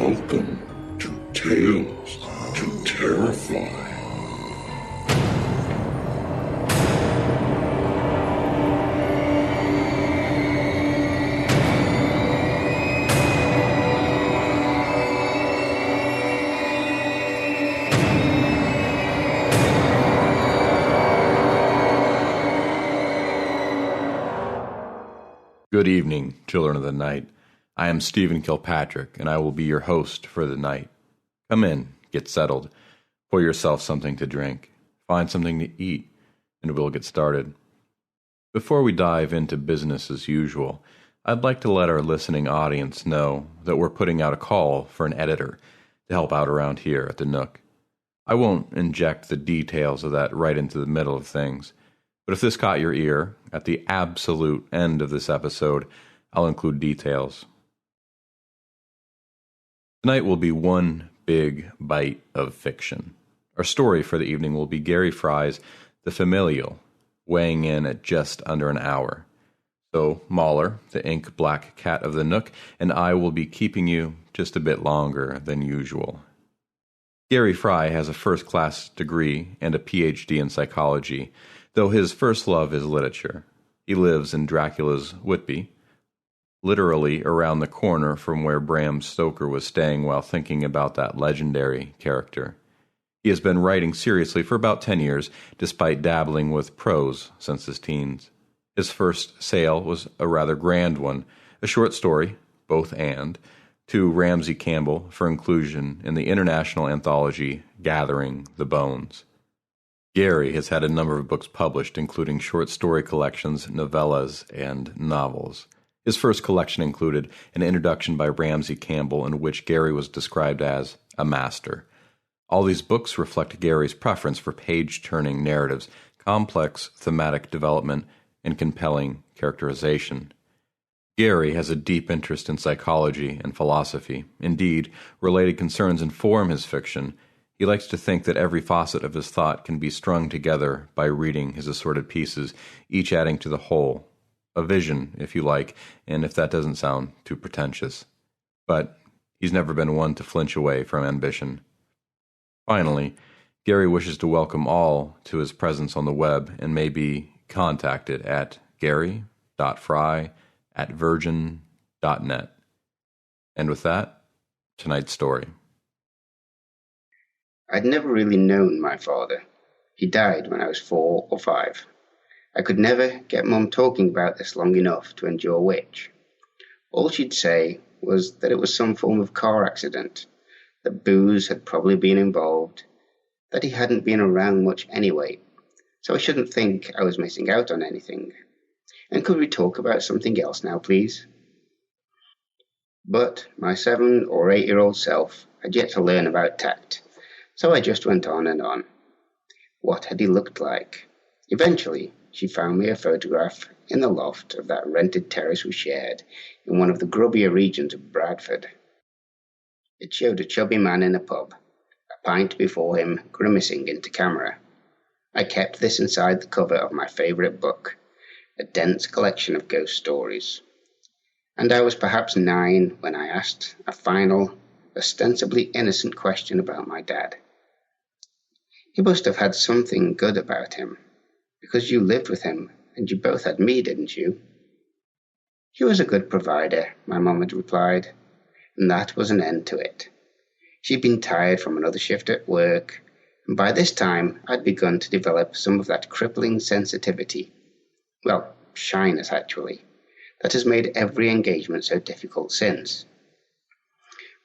Welcome to Tales to Terrify. Good evening, children of the night. I am Stephen Kilpatrick, and I will be your host for the night. Come in, get settled, pour yourself something to drink, find something to eat, and we'll get started. Before we dive into business as usual, I'd like to let our listening audience know that we're putting out a call for an editor to help out around here at the Nook. I won't inject the details of that right into the middle of things, but if this caught your ear, at the absolute end of this episode, I'll include details. Tonight will be one big bite of fiction. Our story for the evening will be Gary Fry's The Familial, weighing in at just under an hour. So Mahler, the ink-black cat of the Nook, and I will be keeping you just a bit longer than usual. Gary Fry has a first-class degree and a PhD in psychology, though his first love is literature. He lives in Dracula's Whitby, literally around the corner from where Bram Stoker was staying while thinking about that legendary character. He has been writing seriously for about 10 years, despite dabbling with prose since his teens. His first sale was a rather grand one, a short story, both and, to Ramsey Campbell for inclusion in the international anthology Gathering the Bones. Gary has had a number of books published, including short story collections, novellas, and novels. His first collection included an introduction by Ramsey Campbell in which Gary was described as a master. All these books reflect Gary's preference for page-turning narratives, complex thematic development, and compelling characterization. Gary has a deep interest in psychology and philosophy. Indeed, related concerns inform his fiction. He likes to think that every facet of his thought can be strung together by reading his assorted pieces, each adding to the whole. A vision, if you like, and if that doesn't sound too pretentious. But he's never been one to flinch away from ambition. Finally, Gary wishes to welcome all to his presence on the web and may be contacted at gary.fry@virgin.net. And with that, tonight's story. I'd never really known my father. He died when I was 4 or 5. I could never get Mum talking about this long enough to endure which. All she'd say was that it was some form of car accident, that booze had probably been involved, that he hadn't been around much anyway, so I shouldn't think I was missing out on anything. And could we talk about something else now, please? But my 7 or 8-year-old self had yet to learn about tact. So I just went on and on. What had he looked like? Eventually, she found me a photograph in the loft of that rented terrace we shared in one of the grubbier regions of Bradford. It showed a chubby man in a pub, a pint before him grimacing into camera. I kept this inside the cover of my favourite book, a dense collection of ghost stories. And I was perhaps 9 when I asked a final, ostensibly innocent question about my dad. He must have had something good about him, because you lived with him and you both had me, didn't you? He was a good provider, my mum had replied, and that was an end to it. She'd been tired from another shift at work, and by this time I'd begun to develop some of that crippling sensitivity, well, shyness actually, that has made every engagement so difficult since.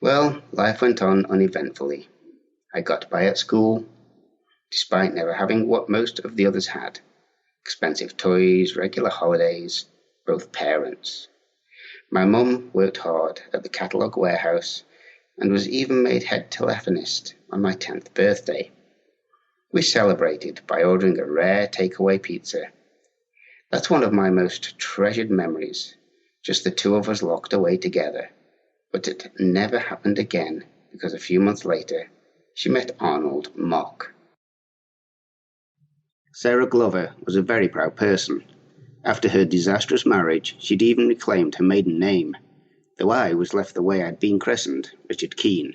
Well, life went on uneventfully. I got by at school, despite never having what most of the others had. Expensive toys, regular holidays, both parents. My mum worked hard at the catalogue warehouse and was even made head telephonist on my 10th birthday. We celebrated by ordering a rare takeaway pizza. That's one of my most treasured memories, just the two of us locked away together. But it never happened again because a few months later, she met Arnold Mock. Sarah Glover was a very proud person. After her disastrous marriage, she'd even reclaimed her maiden name. though I was left the way I'd been christened, Richard Keene.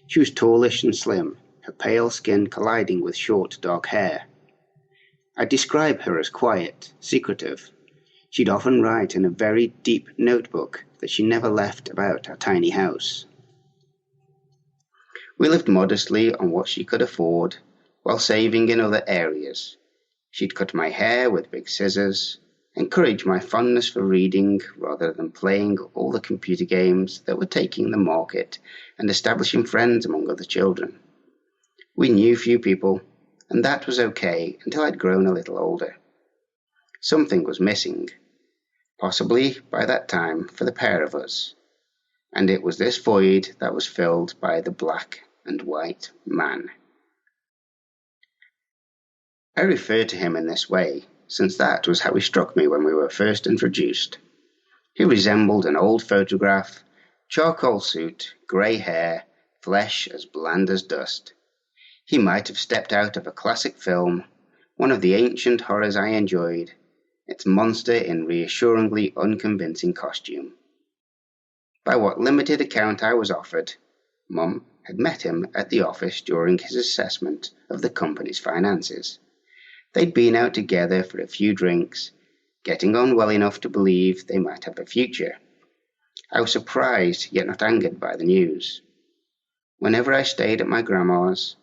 She was tallish and slim, her pale skin colliding with short dark hair. I'd describe her as quiet, secretive. She'd often write in a very deep notebook that she never left about our tiny house. We lived modestly on what she could afford, while saving in other areas. She'd cut my hair with big scissors, encourage my fondness for reading rather than playing all the computer games that were taking the market and establishing friends among other children. We knew few people, and that was okay until I'd grown a little older. Something was missing, possibly by that time for the pair of us, and it was this void that was filled by the black and white man. I refer to him in this way, since that was how he struck me when we were first introduced. He resembled an old photograph, charcoal suit, grey hair, flesh as bland as dust. He might have stepped out of a classic film, one of the ancient horrors I enjoyed, its monster in reassuringly unconvincing costume. By what limited account I was offered, Mum had met him at the office during his assessment of the company's finances. They'd been out together for a few drinks, getting on well enough to believe they might have a future. I was surprised yet not angered by the news. Whenever I stayed at my grandma's,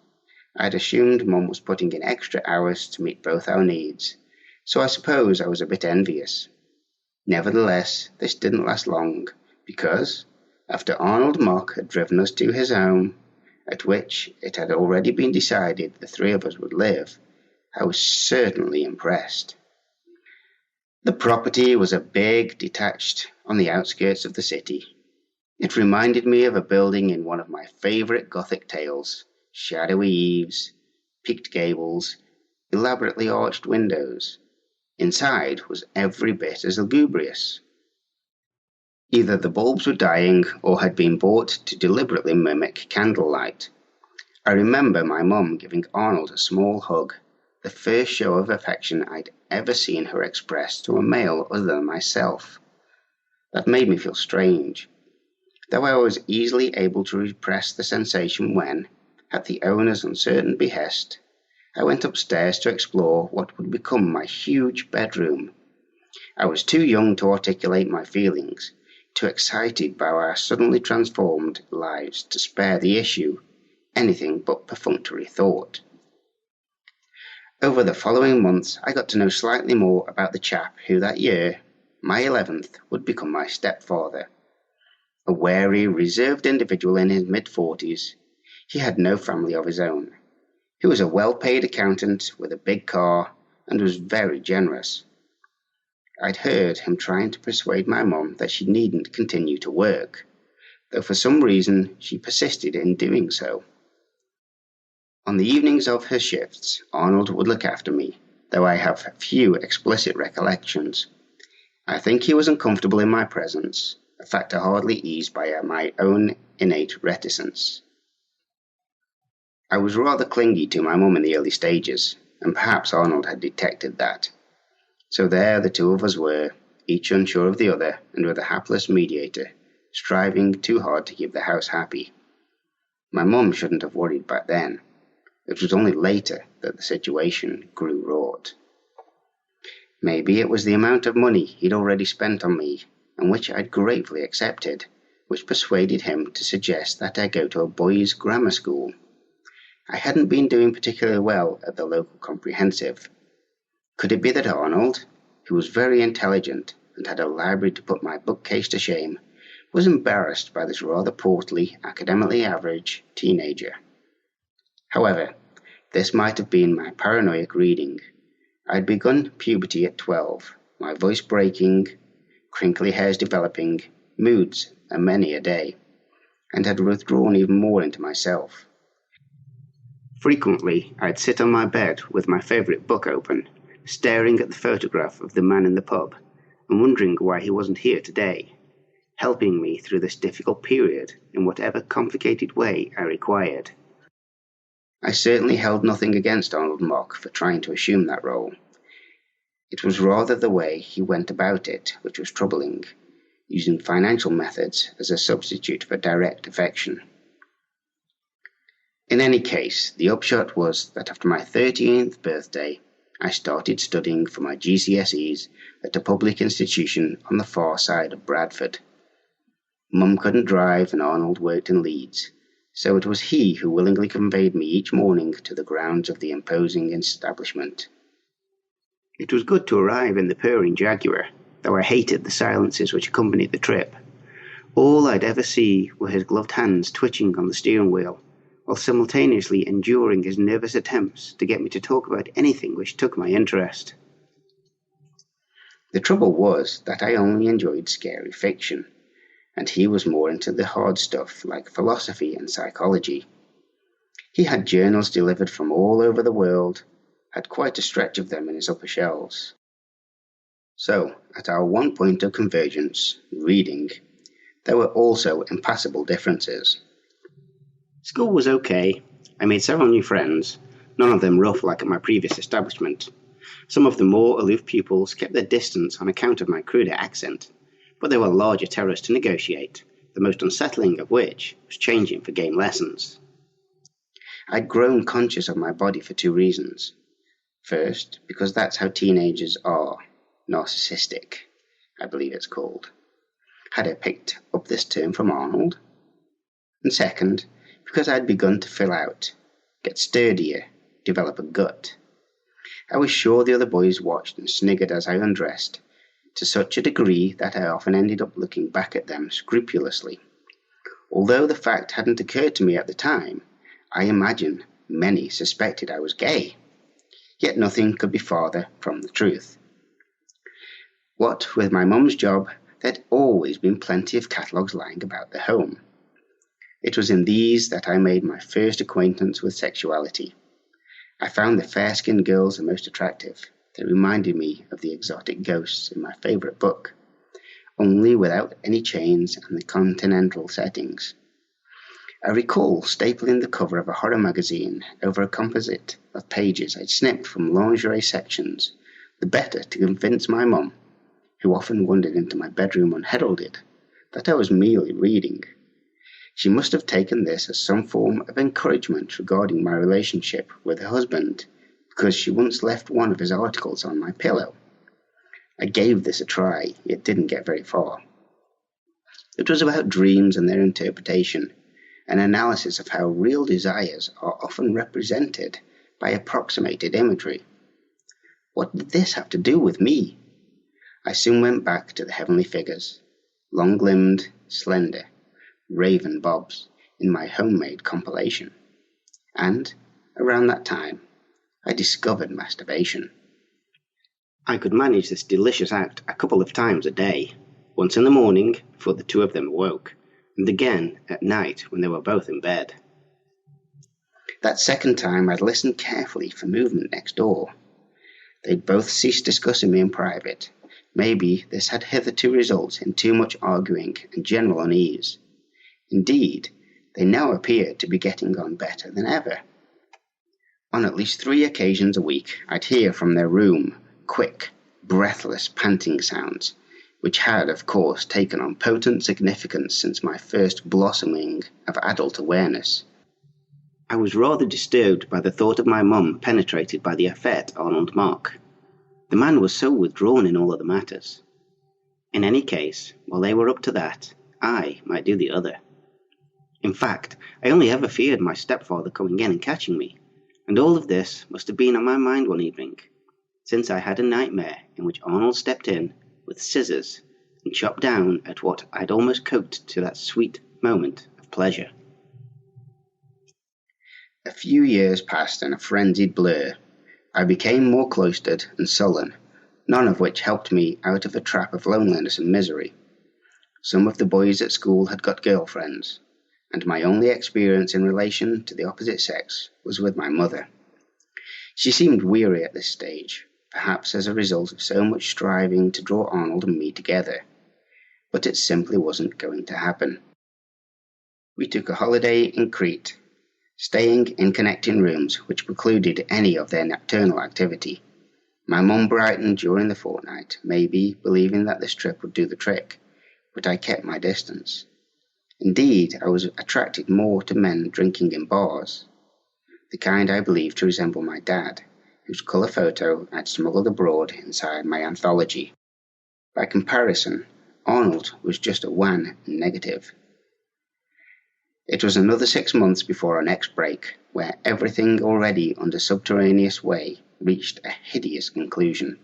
I'd assumed Mum was putting in extra hours to meet both our needs, so I suppose I was a bit envious. Nevertheless, this didn't last long, because, after Arnold Mock had driven us to his home, at which it had already been decided the three of us would live, I was certainly impressed. The property was a big, detached on the outskirts of the city. It reminded me of a building in one of my favourite Gothic tales, shadowy eaves, peaked gables, elaborately arched windows. Inside was every bit as lugubrious. Either the bulbs were dying or had been bought to deliberately mimic candlelight. I remember my mum giving Arnold a small hug, the first show of affection I'd ever seen her express to a male other than myself. That made me feel strange, though I was easily able to repress the sensation when, at the owner's uncertain behest, I went upstairs to explore what would become my huge bedroom. I was too young to articulate my feelings, too excited by our suddenly transformed lives to spare the issue anything but perfunctory thought. Over the following months, I got to know slightly more about the chap who that year, my 11th, would become my stepfather. A wary, reserved individual in his mid-40s, he had no family of his own. He was a well-paid accountant with a big car and was very generous. I'd heard him trying to persuade my mum that she needn't continue to work, though for some reason she persisted in doing so. On the evenings of her shifts, Arnold would look after me, though I have few explicit recollections. I think he was uncomfortable in my presence, a factor hardly eased by my own innate reticence. I was rather clingy to my mum in the early stages, and perhaps Arnold had detected that. So there the two of us were, each unsure of the other and with a hapless mediator, striving too hard to keep the house happy. My mum shouldn't have worried back then. It was only later that the situation grew wrought. Maybe it was the amount of money he'd already spent on me, and which I'd gratefully accepted, which persuaded him to suggest that I go to a boys' grammar school. I hadn't been doing particularly well at the local comprehensive. Could it be that Arnold, who was very intelligent and had a library to put my bookcase to shame, was embarrassed by this rather portly, academically average teenager? However, this might have been my paranoid reading. I'd begun puberty at 12, my voice breaking, crinkly hairs developing, moods a many a day, and had withdrawn even more into myself. Frequently, I'd sit on my bed with my favourite book open, staring at the photograph of the man in the pub, and wondering why he wasn't here today, helping me through this difficult period in whatever complicated way I required. I certainly held nothing against Arnold Mock for trying to assume that role. It was rather the way he went about it which was troubling. using financial methods as a substitute for direct affection. In any case, the upshot was that after my 13th birthday, I started studying for my GCSEs at a public institution on the far side of Bradford. Mum couldn't drive and Arnold worked in Leeds, so it was he who willingly conveyed me each morning to the grounds of the imposing establishment. It was good to arrive in the purring Jaguar, though I hated the silences which accompanied the trip. All I'd ever see were his gloved hands twitching on the steering wheel, while simultaneously enduring his nervous attempts to get me to talk about anything which took my interest. The trouble was that I only enjoyed scary fiction, and he was more into the hard stuff like philosophy and psychology. He had journals delivered from all over the world, had quite a stretch of them in his upper shelves. So, at our one point of convergence, reading, there were also impassable differences. School was okay. I made several new friends, none of them rough like at my previous establishment. Some of the more aloof pupils kept their distance on account of my cruder accent, but there were larger terrors to negotiate, the most unsettling of which was changing for game lessons. I'd grown conscious of my body for two reasons. First, because that's how teenagers are, narcissistic, I believe it's called. Had I picked up this term from Arnold? And second, because I'd begun to fill out, get sturdier, develop a gut. I was sure the other boys watched and sniggered as I undressed, to such a degree that I often ended up looking back at them scrupulously. Although the fact hadn't occurred to me at the time, I imagine many suspected I was gay. Yet nothing could be farther from the truth. What with my mum's job, there'd always been plenty of catalogues lying about the home. It was in these that I made my first acquaintance with sexuality. I found the fair-skinned girls the most attractive. They reminded me of the exotic ghosts in my favourite book, only without any chains and the continental settings. I recall stapling the cover of a horror magazine over a composite of pages I'd snipped from lingerie sections, the better to convince my mum, who often wandered into my bedroom unheralded, that I was merely reading. She must have taken this as some form of encouragement regarding my relationship with her husband, because she once left one of his articles on my pillow. I gave this a try, yet didn't get very far. It was about dreams and their interpretation, an analysis of how real desires are often represented by approximated imagery. What did this have to do with me? I soon went back to the heavenly figures, long-limbed, slender, raven bobs, in my homemade compilation. And, around that time, I discovered masturbation. I could manage this delicious act a couple of times a day, once in the morning before the two of them awoke, and again at night when they were both in bed. That second time I'd listened carefully for movement next door. They'd both ceased discussing me in private. Maybe this had hitherto resulted in too much arguing and general unease. Indeed, they now appeared to be getting on better than ever. On at least 3 occasions a week, I'd hear from their room quick, breathless panting sounds, which had, of course, taken on potent significance since my first blossoming of adult awareness. I was rather disturbed by the thought of my mum penetrated by the effete Arnold Mark. The man was so withdrawn in all other matters. In any case, while they were up to that, I might do the other. In fact, I only ever feared my stepfather coming in and catching me, and all of this must have been on my mind one evening, since I had a nightmare in which Arnold stepped in with scissors and chopped down at what I'd almost coaxed to that sweet moment of pleasure. A few years passed in a frenzied blur. I became more cloistered and sullen, none of which helped me out of a trap of loneliness and misery. Some of the boys at school had got girlfriends, and my only experience in relation to the opposite sex was with my mother. She seemed weary at this stage, perhaps as a result of so much striving to draw Arnold and me together, but it simply wasn't going to happen. We took a holiday in Crete, staying in connecting rooms which precluded any of their nocturnal activity. My mum brightened during the fortnight, maybe believing that this trip would do the trick, but I kept my distance. Indeed, I was attracted more to men drinking in bars, the kind I believed to resemble my dad, whose colour photo I'd smuggled abroad inside my anthology. By comparison, Arnold was just a wan negative. It was another 6 months before our next break, where everything already under subterraneous way reached a hideous conclusion.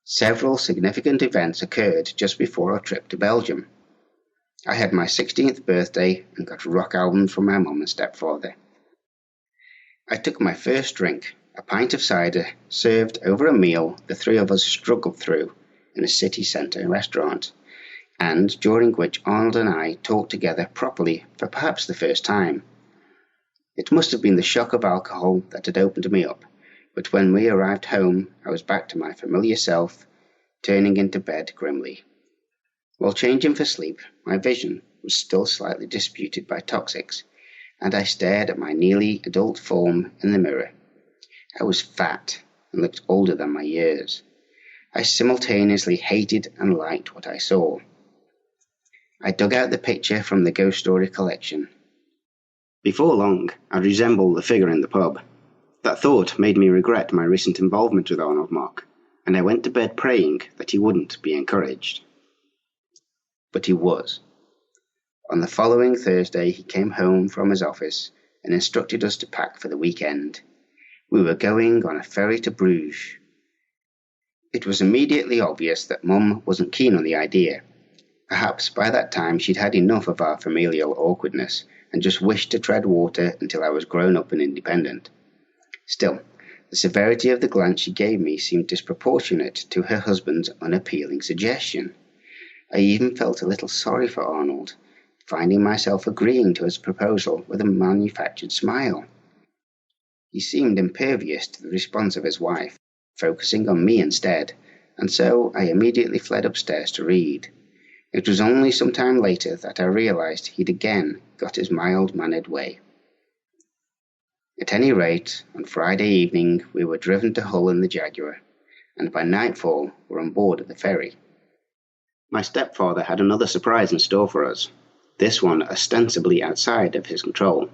Several significant events occurred just before our trip to Belgium. I had my 16th birthday and got rock albums from my mum and stepfather. I took my first drink, a pint of cider, served over a meal the three of us struggled through in a city centre restaurant, and during which Arnold and I talked together properly for perhaps the first time. It must have been the shock of alcohol that had opened me up, but when we arrived home I was back to my familiar self, turning into bed grimly. While changing for sleep, my vision was still slightly disputed by toxics, and I stared at my nearly adult form in the mirror. I was fat and looked older than my years. I simultaneously hated and liked what I saw. I dug out the picture from the ghost story collection. Before long, I resembled the figure in the pub. That thought made me regret my recent involvement with Arnold Mock, and I went to bed praying that he wouldn't be encouraged. But he was. On the following Thursday, he came home from his office and instructed us to pack for the weekend. We were going on a ferry to Bruges. It was immediately obvious that Mum wasn't keen on the idea. Perhaps by that time she'd had enough of our familial awkwardness and just wished to tread water until I was grown up and independent. Still, the severity of the glance she gave me seemed disproportionate to her husband's unappealing suggestion. I even felt a little sorry for Arnold, finding myself agreeing to his proposal with a manufactured smile. He seemed impervious to the response of his wife, focusing on me instead, and so I immediately fled upstairs to read. It was only some time later that I realized he'd again got his mild-mannered way. At any rate, on Friday evening we were driven to Hull in the Jaguar, and by nightfall were on board of the ferry. My stepfather had another surprise in store for us, this one ostensibly outside of his control.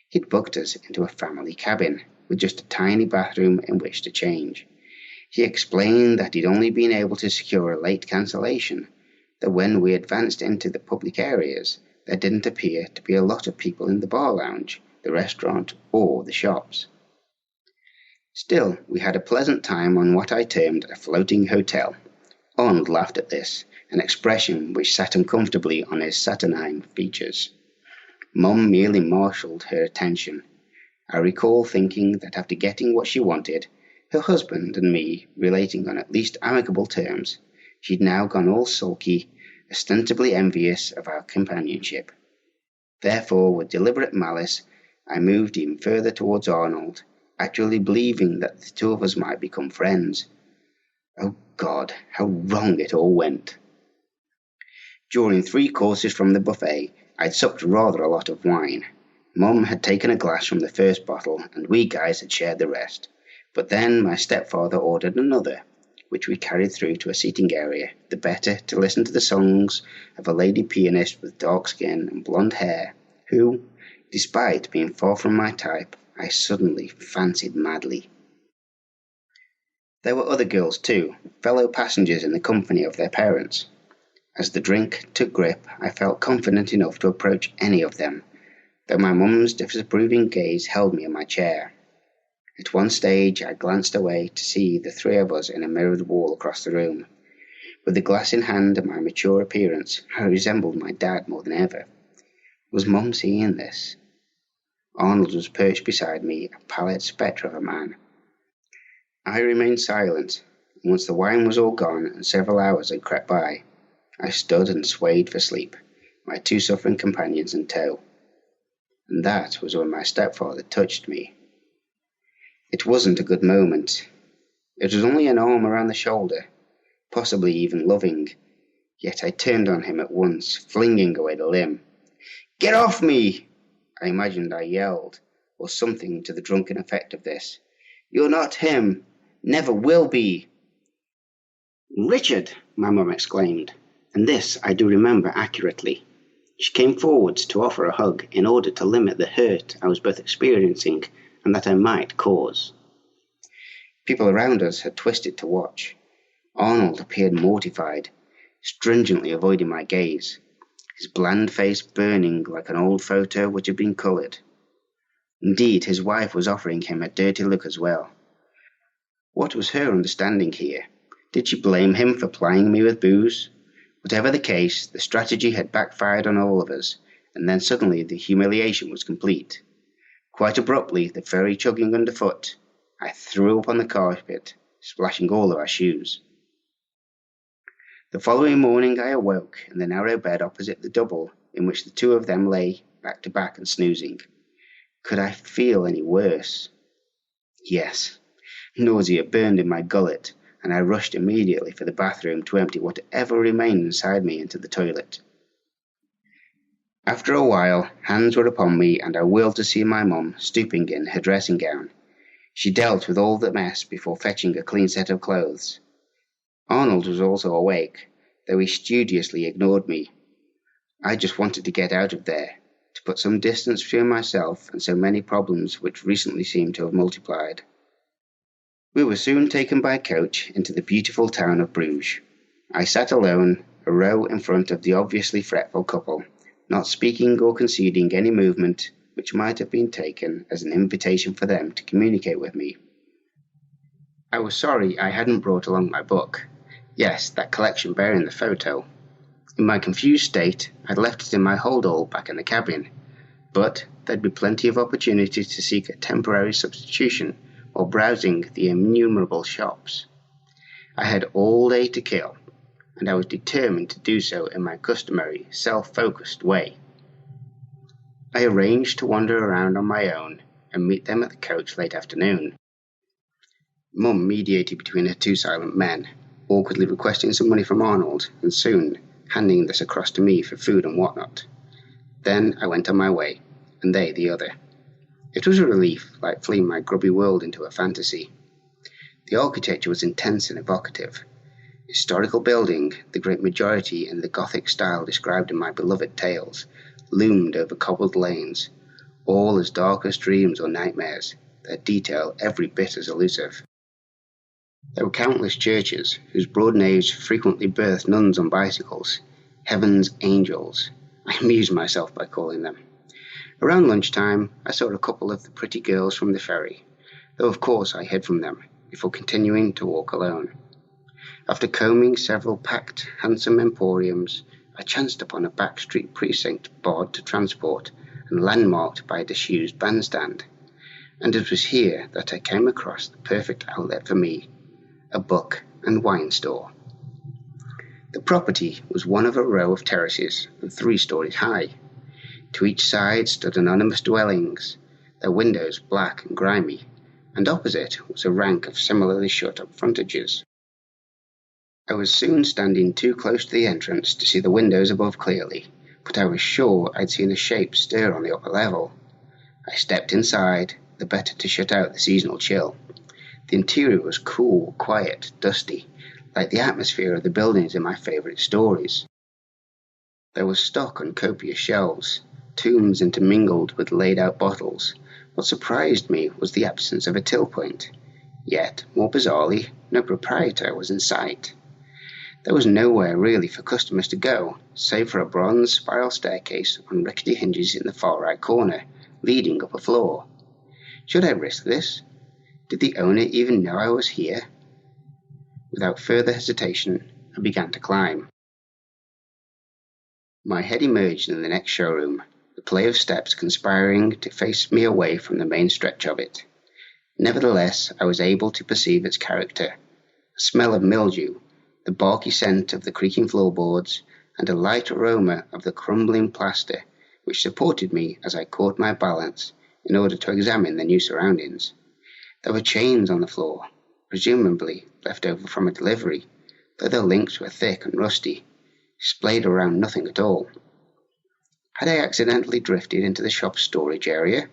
He'd booked us into a family cabin, with just a tiny bathroom in which to change. He explained that he'd only been able to secure a late cancellation, that when we advanced into the public areas, there didn't appear to be a lot of people in the bar lounge, the restaurant, or the shops. Still, we had a pleasant time on what I termed a floating hotel. Arnold laughed at this, an expression which sat uncomfortably on his saturnine features. Mum merely marshalled her attention. I recall thinking that after getting what she wanted, her husband and me relating on at least amicable terms, she'd now gone all sulky, ostensibly envious of our companionship. Therefore, with deliberate malice, I moved even further towards Arnold, actually believing that the two of us might become friends. Oh God, how wrong it all went. During 3 courses from the buffet, I'd supped rather a lot of wine. Mum had taken a glass from the first bottle, and we guys had shared the rest. But then my stepfather ordered another, which we carried through to a seating area, the better to listen to the songs of a lady pianist with dark skin and blonde hair, who, despite being far from my type, I suddenly fancied madly. There were other girls too, fellow passengers in the company of their parents. As the drink took grip, I felt confident enough to approach any of them, though my mum's disapproving gaze held me in my chair. At one stage I glanced away to see the three of us in a mirrored wall across the room. With the glass in hand and my mature appearance, I resembled my dad more than ever. Was Mum seeing this? Arnold was perched beside me, a pallid spectre of a man. I remained silent, and once the wine was all gone and several hours had crept by, I stood and swayed for sleep, my 2 suffering companions in tow. And that was when my stepfather touched me. It wasn't a good moment. It was only an arm around the shoulder, possibly even loving, yet I turned on him at once, flinging away the limb. "Get off me!" I imagined I yelled, or something to the drunken effect of this. "You're not him. Never will be." "Richard!" my mum exclaimed, and this I do remember accurately. She came forwards to offer a hug in order to limit the hurt I was both experiencing and that I might cause. People around us had twisted to watch. Arnold appeared mortified, stringently avoiding my gaze, his bland face burning like an old photo which had been coloured. Indeed, his wife was offering him a dirty look as well. What was her understanding here? Did she blame him for plying me with booze? Whatever the case, the strategy had backfired on all of us, and then suddenly the humiliation was complete. Quite abruptly, the ferry chugging underfoot, I threw up on the carpet, splashing all of our shoes. The following morning I awoke in the narrow bed opposite the double in which the two of them lay back to back and snoozing. Could I feel any worse? Yes. Nausea burned in my gullet, and I rushed immediately for the bathroom to empty whatever remained inside me into the toilet. After a while, hands were upon me, and I whirled to see my mum stooping in her dressing gown. She dealt with all the mess before fetching a clean set of clothes. Arnold was also awake, though he studiously ignored me. I just wanted to get out of there, to put some distance between myself and so many problems which recently seemed to have multiplied. We were soon taken by coach into the beautiful town of Bruges. I sat alone, a row in front of the obviously fretful couple, not speaking or conceding any movement which might have been taken as an invitation for them to communicate with me. I was sorry I hadn't brought along my book. Yes, that collection bearing the photo. In my confused state, I'd left it in my hold-all back in the cabin, but there'd be plenty of opportunity to seek a temporary substitution while browsing the innumerable shops. I had all day to kill, and I was determined to do so in my customary self-focused way. I arranged to wander around on my own and meet them at the coach late afternoon. Mum mediated between her two silent men, awkwardly requesting some money from Arnold, and soon handing this across to me for food and whatnot. Then I went on my way, and they the other. It was a relief, like fleeing my grubby world into a fantasy. The architecture was intense and evocative. Historical building, the great majority in the Gothic style described in my beloved tales, loomed over cobbled lanes, all as dark as dreams or nightmares, their detail every bit as elusive. There were countless churches, whose broad naves frequently birthed nuns on bicycles, heaven's angels. I amused myself by calling them. Around lunchtime, I saw a couple of the pretty girls from the ferry, though of course I hid from them, before continuing to walk alone. After combing several packed, handsome emporiums, I chanced upon a back street precinct barred to transport and landmarked by a disused bandstand, and it was here that I came across the perfect outlet for me, a book and wine store. The property was one of a row of terraces and 3 stories high. To each side stood anonymous dwellings, their windows black and grimy, and opposite was a rank of similarly shut-up frontages. I was soon standing too close to the entrance to see the windows above clearly, but I was sure I'd seen a shape stir on the upper level. I stepped inside, the better to shut out the seasonal chill. The interior was cool, quiet, dusty, like the atmosphere of the buildings in my favourite stories. There was stock on copious shelves, tombs intermingled with laid-out bottles. What surprised me was the absence of a till point. Yet, more bizarrely, no proprietor was in sight. There was nowhere really for customers to go, save for a bronze spiral staircase on rickety hinges in the far right corner, leading up a floor. Should I risk this? Did the owner even know I was here? Without further hesitation, I began to climb. My head emerged in the next showroom, the play of steps conspiring to face me away from the main stretch of it. Nevertheless, I was able to perceive its character: a smell of mildew, the barky scent of the creaking floorboards, and a light aroma of the crumbling plaster, which supported me as I caught my balance in order to examine the new surroundings. There were chains on the floor, presumably left over from a delivery, though their links were thick and rusty, displayed around nothing at all. Had I accidentally drifted into the shop's storage area?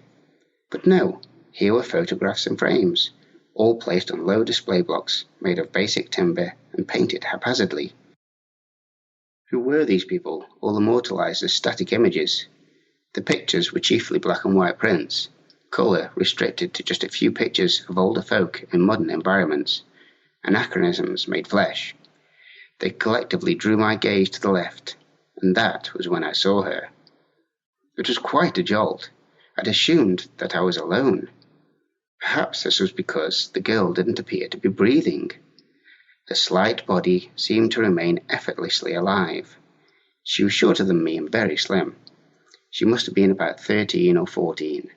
But no, here were photographs and frames, all placed on low display blocks made of basic timber and painted haphazardly. Who were these people, all immortalized as static images? The pictures were chiefly black and white prints, colour restricted to just a few pictures of older folk in modern environments, anachronisms made flesh. They collectively drew my gaze to the left, and that was when I saw her. It was quite a jolt. I'd assumed that I was alone. Perhaps this was because the girl didn't appear to be breathing. Her slight body seemed to remain effortlessly alive. She was shorter than me and very slim. She must have been about 13 or 14.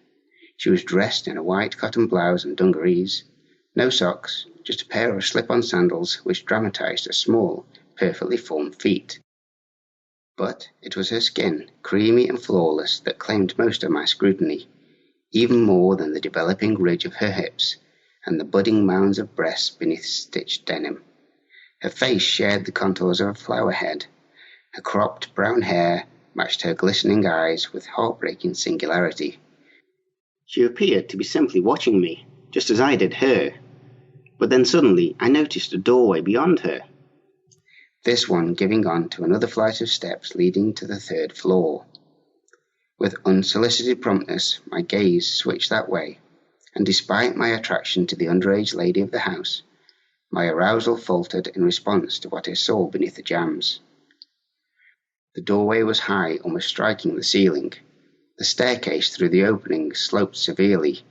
She was dressed in a white cotton blouse and dungarees. No socks, just a pair of slip-on sandals which dramatized her small, perfectly formed feet. But it was her skin, creamy and flawless, that claimed most of my scrutiny, even more than the developing ridge of her hips and the budding mounds of breasts beneath stitched denim. Her face shared the contours of a flower head. Her cropped brown hair matched her glistening eyes with heartbreaking singularity. She appeared to be simply watching me, just as I did her. But then suddenly I noticed a doorway beyond her, this one giving on to another flight of steps leading to the 3rd floor. With unsolicited promptness, my gaze switched that way, and despite my attraction to the underage lady of the house, my arousal faltered in response to what I saw beneath the jambs. The doorway was high, almost striking the ceiling. The staircase through the opening sloped severely,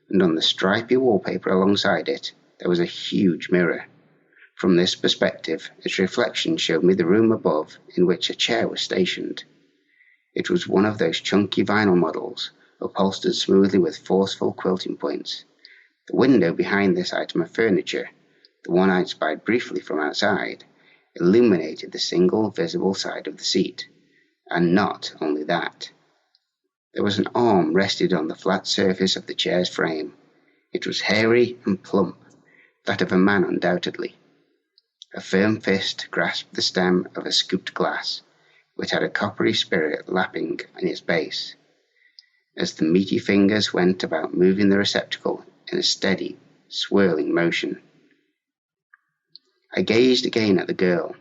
and on the stripy wallpaper alongside it, there was a huge mirror. From this perspective, its reflection showed me the room above in which a chair was stationed. It was one of those chunky vinyl models, upholstered smoothly with forceful quilting points. The window behind this item of furniture, the one I spied briefly from outside, illuminated the single visible side of the seat. And not only that. There was an arm rested on the flat surface of the chair's frame. It was hairy and plump, that of a man undoubtedly. A firm fist grasped the stem of a scooped glass, which had a coppery spirit lapping in its base, as the meaty fingers went about moving the receptacle in a steady, swirling motion. I gazed again at the girl,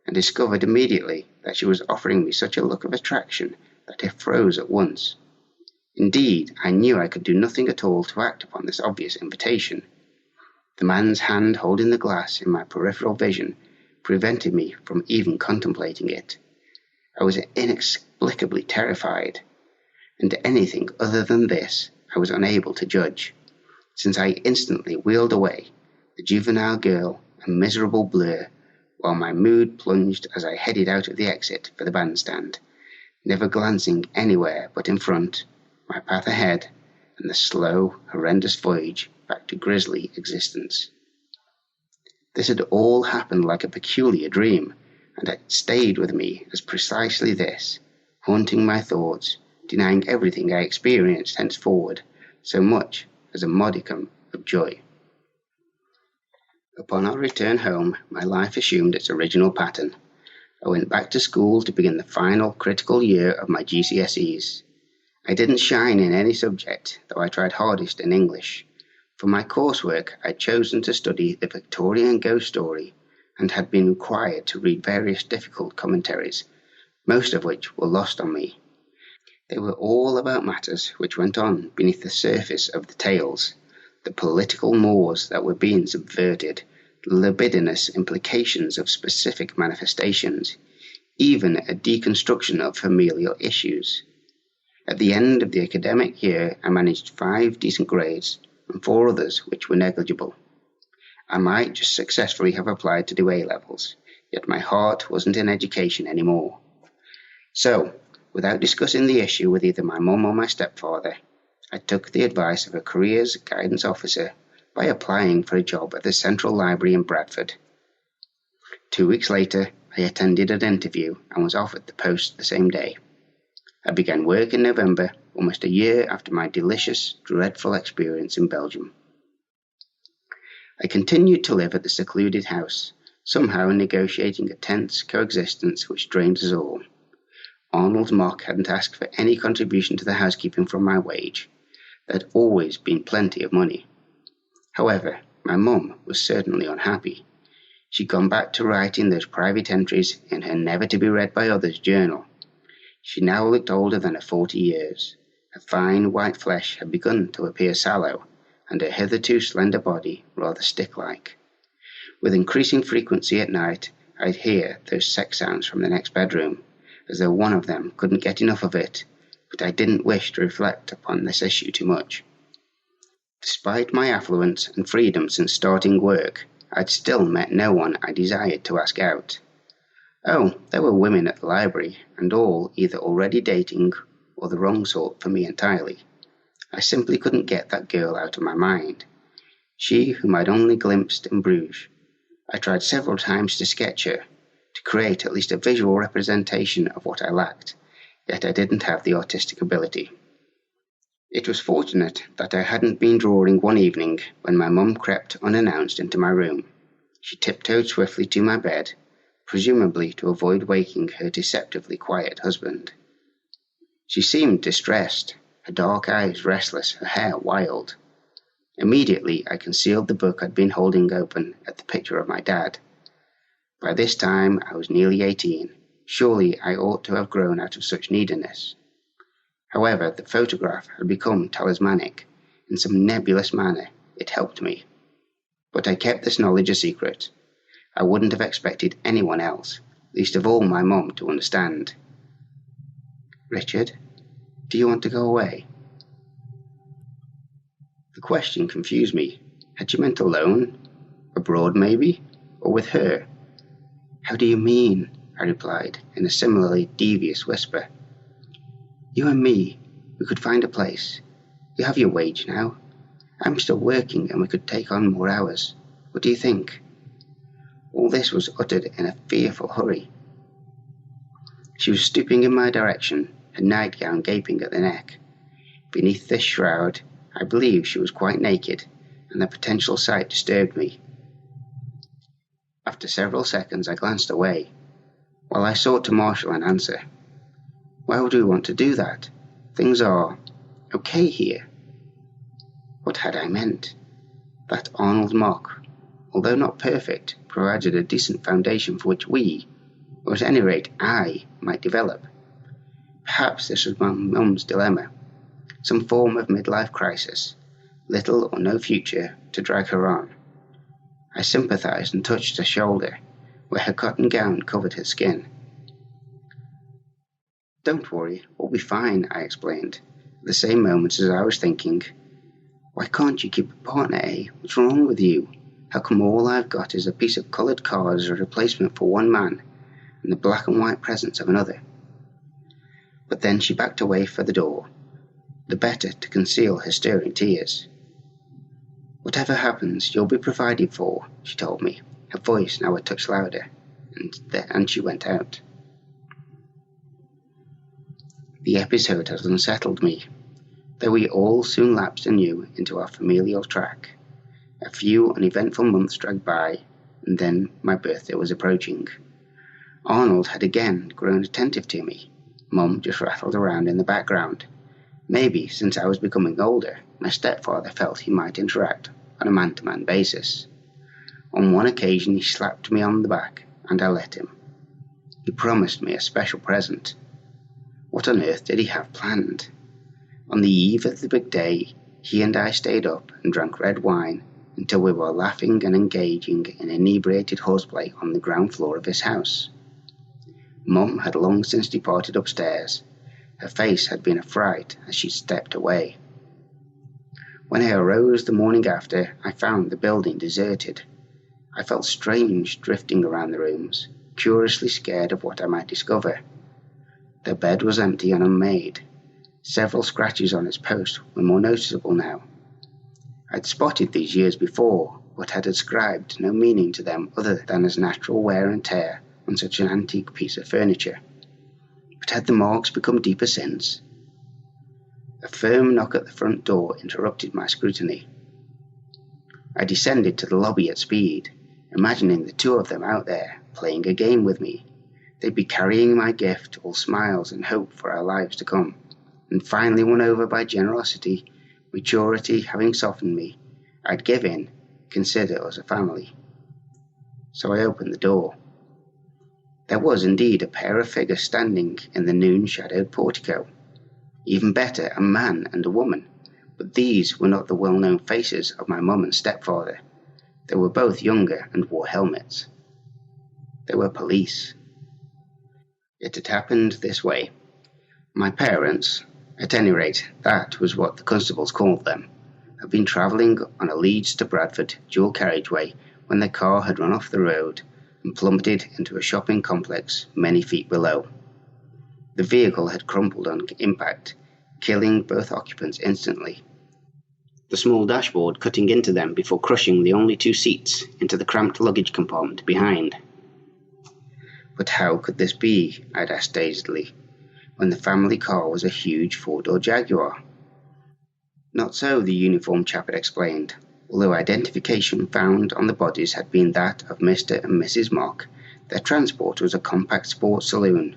and discovered immediately that she was offering me such a look of attraction that I froze at once. Indeed, I knew I could do nothing at all to act upon this obvious invitation. The man's hand holding the glass in my peripheral vision prevented me from even contemplating it. I was inexplicably terrified, and anything other than this I was unable to judge, since I instantly wheeled away, the juvenile girl a miserable blur, while my mood plunged as I headed out of the exit for the bandstand, never glancing anywhere but in front, my path ahead, and the slow, horrendous voyage back to grisly existence. This had all happened like a peculiar dream, and it stayed with me as precisely this, haunting my thoughts, denying everything I experienced henceforward so much as a modicum of joy. Upon our return home, my life assumed its original pattern. I went back to school to begin the final critical year of my GCSEs. I didn't shine in any subject, though I tried hardest in English. For my coursework, I'd chosen to study the Victorian ghost story and had been required to read various difficult commentaries, most of which were lost on me. They were all about matters which went on beneath the surface of the tales, the political mores that were being subverted, the libidinous implications of specific manifestations, even a deconstruction of familial issues. At the end of the academic year, I managed 5 decent grades and 4 others which were negligible. I might just successfully have applied to do A-levels, yet my heart wasn't in education anymore. So, without discussing the issue with either my mum or my stepfather, I took the advice of a careers guidance officer by applying for a job at the Central Library in Bradford. 2 weeks later, I attended an interview and was offered the post the same day. I began work in November, almost a year after my delicious, dreadful experience in Belgium. I continued to live at the secluded house, somehow negotiating a tense coexistence which drained us all. Arnold Mock hadn't asked for any contribution to the housekeeping from my wage. There had always been plenty of money. However, My mum was certainly unhappy. She'd gone back to writing those private entries in her never-to-be-read-by-others journal. She now looked older than her 40 years. Her fine white flesh had begun to appear sallow, and her hitherto slender body rather stick-like. With increasing frequency at night, I'd hear those sex sounds from the next bedroom, as though one of them couldn't get enough of it, but I didn't wish to reflect upon this issue too much. Despite my affluence and freedom since starting work, I'd still met no one I desired to ask out. Oh, there were women at the library, and all either already dating or the wrong sort for me entirely. I simply couldn't get that girl out of my mind. She whom I'd only glimpsed in Bruges. I tried several times to sketch her, to create at least a visual representation of what I lacked, yet I didn't have the artistic ability. It was fortunate that I hadn't been drawing one evening when my mum crept unannounced into my room. She tiptoed swiftly to my bed, presumably to avoid waking her deceptively quiet husband. She seemed distressed, her dark eyes restless, her hair wild. Immediately I concealed the book I'd been holding open at the picture of my dad. By this time I was nearly 18. Surely I ought to have grown out of such neediness. However, the photograph had become talismanic. In some nebulous manner, it helped me. But I kept this knowledge a secret. I wouldn't have expected anyone else, least of all my mum, to understand. "Richard, do you want to go away?" The question confused me. Had she meant alone? Abroad, maybe? Or with her? "How do you mean?" I replied, in a similarly devious whisper. "You and me, we could find a place. You have your wage now. I'm still working and we could take on more hours. What do you think?" All this was uttered in a fearful hurry. She was stooping in my direction, her nightgown gaping at the neck. Beneath this shroud, I believe she was quite naked, and the potential sight disturbed me. After several seconds I glanced away, while I sought to marshal an answer. Why would we want to do that? Things are okay here. What had I meant? That Arnold mock, although not perfect, provided a decent foundation for which we, or at any rate I, might develop. Perhaps this was my mum's dilemma, some form of midlife crisis, little or no future to drag her on. I sympathized and touched her shoulder, where her cotton gown covered her skin. "Don't worry, we'll be fine," I explained, at the same moment as I was thinking, "Why can't you keep a partner, eh? What's wrong with you? How come all I've got is a piece of coloured card as a replacement for one man, and the black and white presence of another?" But then she backed away for the door, the better to conceal her stirring tears. "Whatever happens, you'll be provided for," she told me, her voice now a touch louder, and she went out. The episode has unsettled me, though we all soon lapsed anew into our familial track. A few uneventful months dragged by, and then my birthday was approaching. Arnold had again grown attentive to me. Mum just rattled around in the background. Maybe, since I was becoming older, my stepfather felt he might interact on a man-to-man basis. On one occasion he slapped me on the back, and I let him. He promised me a special present. What on earth did he have planned? On the eve of the big day, he and I stayed up and drank red wine until we were laughing and engaging in inebriated horseplay on the ground floor of his house. Mum had long since departed upstairs. Her face had been a fright as she stepped away. When I arose the morning after, I found the building deserted. I felt strange drifting around the rooms, curiously scared of what I might discover. The bed was empty and unmade. Several scratches on its post were more noticeable now. I'd spotted these years before, but had ascribed no meaning to them other than as natural wear and tear on such an antique piece of furniture. But had the marks become deeper since? A firm knock at the front door interrupted my scrutiny. I descended to the lobby at speed, imagining the two of them out there, playing a game with me. They'd be carrying my gift, all smiles and hope for our lives to come, and finally won over by generosity, maturity having softened me, I'd give in, consider us a family. So I opened the door. There was indeed a pair of figures standing in the noon-shadowed portico. Even better, a man and a woman, but these were not the well-known faces of my mum and stepfather. They were both younger and wore helmets. They were police. It had happened this way. My parents, at any rate that was what the constables called them, had been travelling on a Leeds to Bradford dual carriageway when their car had run off the road and plummeted into a shopping complex many feet below. The vehicle had crumpled on impact, killing both occupants instantly, the small dashboard cutting into them before crushing the only two seats into the cramped luggage compartment behind. But how could this be, I'd asked dazedly, when the family car was a huge four-door Jaguar? Not so, the uniformed chap had explained. Although identification found on the bodies had been that of Mr. and Mrs. Mock, their transport was a compact sports saloon,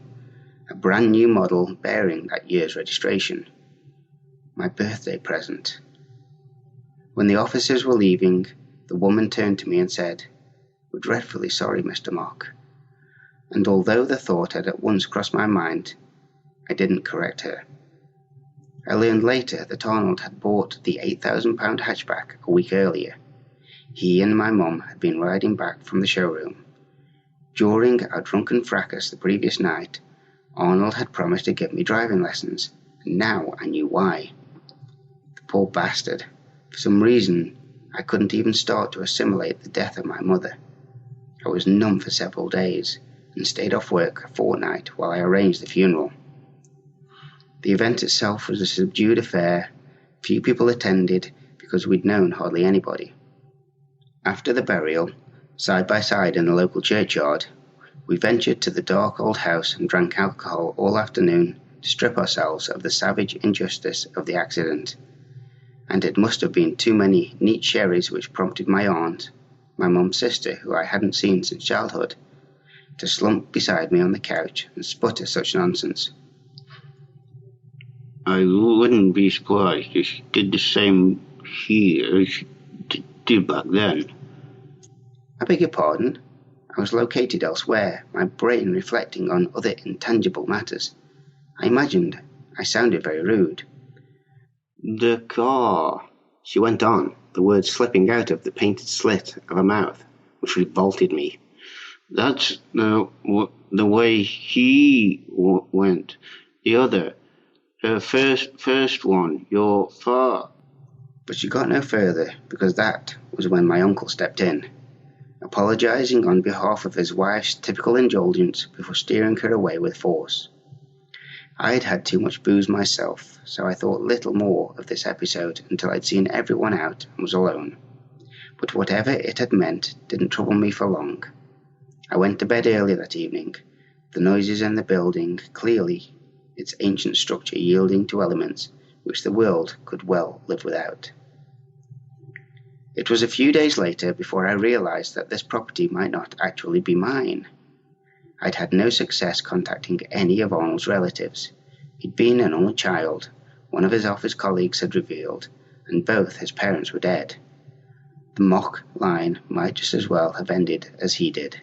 a brand new model bearing that year's registration. My birthday present. When the officers were leaving, the woman turned to me and said, "We're dreadfully sorry, Mr. Mock." And although the thought had at once crossed my mind, I didn't correct her. I learned later that Arnold had bought the £8,000 hatchback a week earlier. He and my mum had been riding back from the showroom. During our drunken fracas the previous night, Arnold had promised to give me driving lessons, and now I knew why. The poor bastard. For some reason, I couldn't even start to assimilate the death of my mother. I was numb for several days, and stayed off work a fortnight while I arranged the funeral. The event itself was a subdued affair. Few people attended because we'd known hardly anybody. After the burial, side by side in the local churchyard, we ventured to the dark old house and drank alcohol all afternoon to strip ourselves of the savage injustice of the accident. And it must have been too many neat sherries which prompted my aunt, my mum's sister, who I hadn't seen since childhood, to slump beside me on the couch and sputter such nonsense. "I wouldn't be surprised if she did the same here as she did back then." I beg your pardon? I was located elsewhere, my brain reflecting on other intangible matters. I imagined I sounded very rude. "The car," she went on, the words slipping out of the painted slit of her mouth, which revolted me. "That's the way he went. The other. Her first one, your far." But she got no further, because that was when my uncle stepped in, apologizing on behalf of his wife's typical indulgence before steering her away with force. I had had too much booze myself, so I thought little more of this episode until I'd seen everyone out and was alone. But whatever it had meant didn't trouble me for long. I went to bed early that evening, the noises in the building clearly its ancient structure yielding to elements which the world could well live without. It was a few days later before I realized that this property might not actually be mine. I'd had no success contacting any of Arnold's relatives. He'd been an only child, one of his office colleagues had revealed, and both his parents were dead. The Mock line might just as well have ended as he did.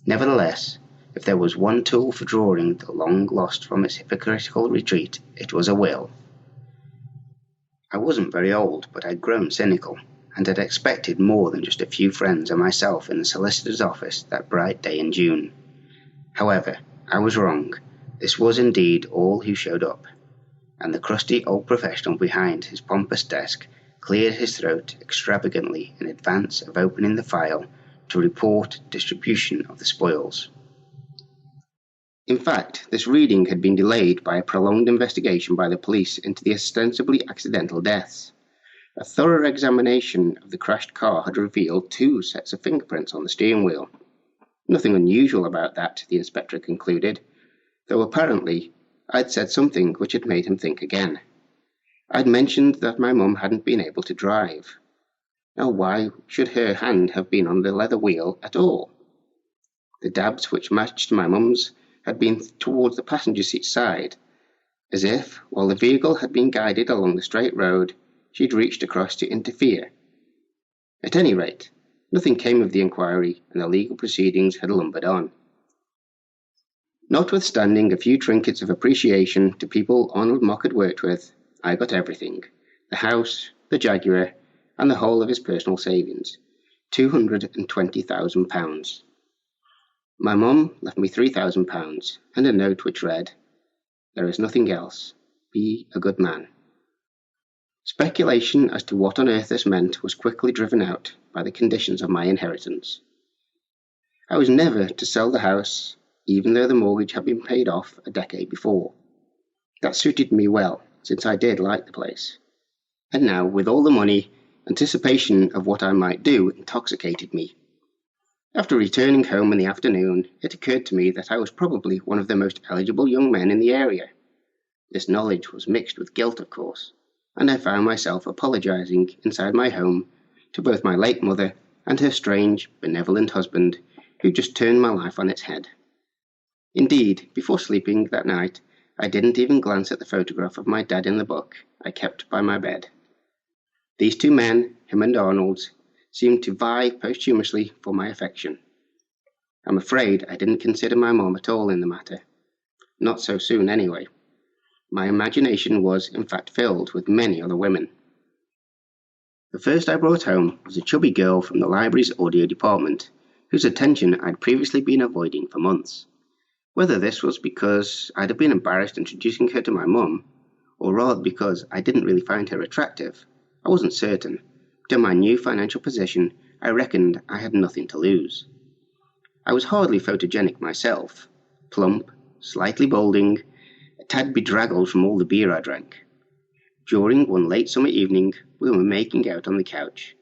Nevertheless, if there was one tool for drawing the long lost from its hypocritical retreat, it was a will. I wasn't very old, but I'd grown cynical, and had expected more than just a few friends and myself in the solicitor's office that bright day in June. However, I was wrong. This was indeed all who showed up, and the crusty old professional behind his pompous desk cleared his throat extravagantly in advance of opening the file to report distribution of the spoils. In fact, this reading had been delayed by a prolonged investigation by the police into the ostensibly accidental deaths. A thorough examination of the crashed car had revealed 2 sets of fingerprints on the steering wheel. Nothing unusual about that, the inspector concluded, though apparently I'd said something which had made him think again. I'd mentioned that my mum hadn't been able to drive. Now why should her hand have been on the leather wheel at all? The dabs which matched my mum's had been towards the passenger seat side, as if, while the vehicle had been guided along the straight road, she'd reached across to interfere. At any rate, nothing came of the inquiry, and the legal proceedings had lumbered on. Notwithstanding a few trinkets of appreciation to people Arnold Mock had worked with, I got everything: the house, the Jaguar, and the whole of his personal savings, £220,000. My mum left me £3,000 and a note which read, "There is nothing else. Be a good man." Speculation as to what on earth this meant was quickly driven out by the conditions of my inheritance. I was never to sell the house, even though the mortgage had been paid off a decade before. That suited me well, since I did like the place. And now, with all the money, anticipation of what I might do intoxicated me. After returning home in the afternoon, it occurred to me that I was probably one of the most eligible young men in the area. This knowledge was mixed with guilt, of course, and I found myself apologizing inside my home to both my late mother and her strange, benevolent husband, who just turned my life on its head. Indeed, before sleeping that night, I didn't even glance at the photograph of my dad in the book I kept by my bed. These two men, him and Arnold's, seemed to vie posthumously for my affection. I'm afraid I didn't consider my mom at all in the matter. Not so soon, anyway. My imagination was, in fact, filled with many other women. The first I brought home was a chubby girl from the library's audio department, whose attention I'd previously been avoiding for months. Whether this was because I'd have been embarrassed introducing her to my mum, or rather because I didn't really find her attractive, I wasn't certain, but in my new financial position, I reckoned I had nothing to lose. I was hardly photogenic myself, plump, slightly balding, a tad bedraggled from all the beer I drank. During one late summer evening, we were making out on the couch.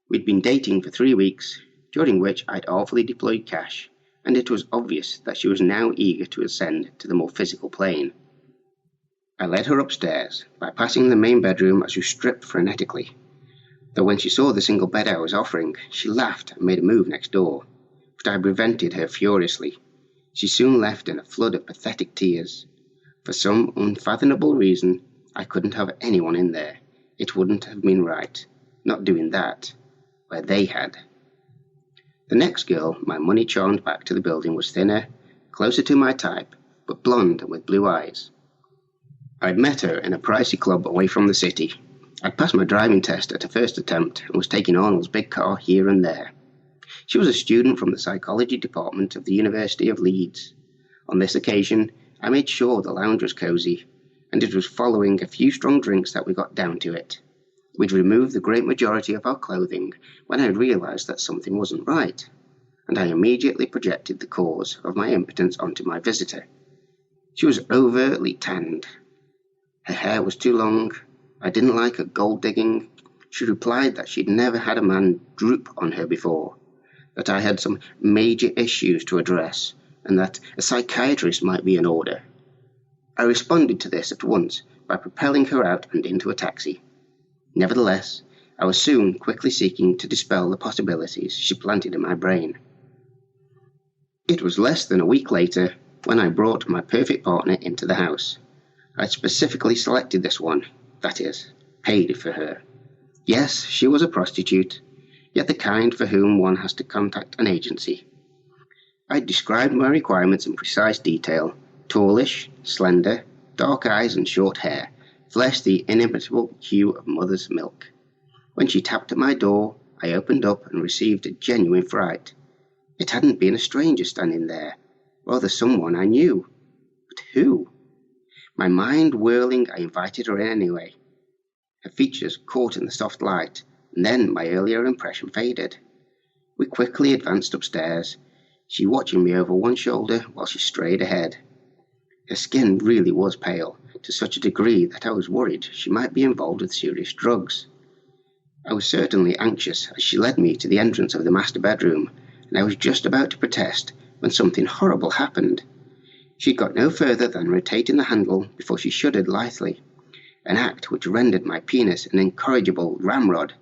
We'd been dating for 3 weeks, during which I'd artfully deployed cash, and it was obvious that she was now eager to ascend to the more physical plane. I led her upstairs, bypassing the main bedroom as we stripped frenetically. Though when she saw the single bed I was offering, she laughed and made a move next door, but I prevented her furiously. She soon left in a flood of pathetic tears. For some unfathomable reason, I couldn't have anyone in there. It wouldn't have been right, not doing that, where they had. The next girl my money charmed back to the building was thinner, closer to my type, but blonde and with blue eyes. I'd met her in a pricey club away from the city. I'd passed my driving test at a first attempt and was taking Arnold's big car here and there. She was a student from the psychology department of the University of Leeds. On this occasion, I made sure the lounge was cosy, and it was following a few strong drinks that we got down to it. We'd removed the great majority of our clothing when I realized that something wasn't right, and I immediately projected the cause of my impotence onto my visitor. She was overtly tanned. Her hair was too long. I didn't like her gold-digging. She replied that she'd never had a man droop on her before, that I had some major issues to address, and that a psychiatrist might be in order. I responded to this at once by propelling her out and into a taxi. Nevertheless, I was soon quickly seeking to dispel the possibilities she planted in my brain. It was less than a week later when I brought my perfect partner into the house. I'd specifically selected this one, that is, paid for her. Yes, she was a prostitute, yet the kind for whom one has to contact an agency. I described my requirements in precise detail: tallish, slender, dark eyes and short hair, flesh the inimitable hue of mother's milk. When she tapped at my door, I opened up and received a genuine fright. It hadn't been a stranger standing there, rather someone I knew. But who? My mind whirling, I invited her in anyway. Her features caught in the soft light, and then my earlier impression faded. We quickly advanced upstairs, she watching me over one shoulder while she strayed ahead. Her skin really was pale, to such a degree that I was worried she might be involved with serious drugs. I was certainly anxious as she led me to the entrance of the master bedroom, and I was just about to protest when something horrible happened. She'd got no further than rotating the handle before she shuddered lithely, an act which rendered my penis an incorrigible ramrod.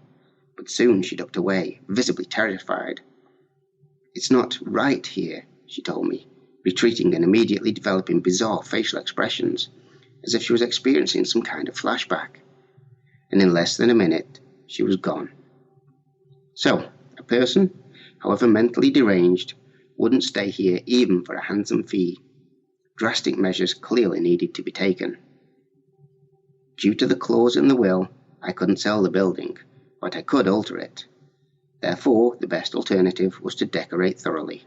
But soon she ducked away, visibly terrified. "It's not right here," she told me, retreating and immediately developing bizarre facial expressions, as if she was experiencing some kind of flashback. And in less than a minute, she was gone. So, a person, however mentally deranged, wouldn't stay here even for a handsome fee. Drastic measures clearly needed to be taken. Due to the clause in the will, I couldn't sell the building, but I could alter it. Therefore, the best alternative was to decorate thoroughly.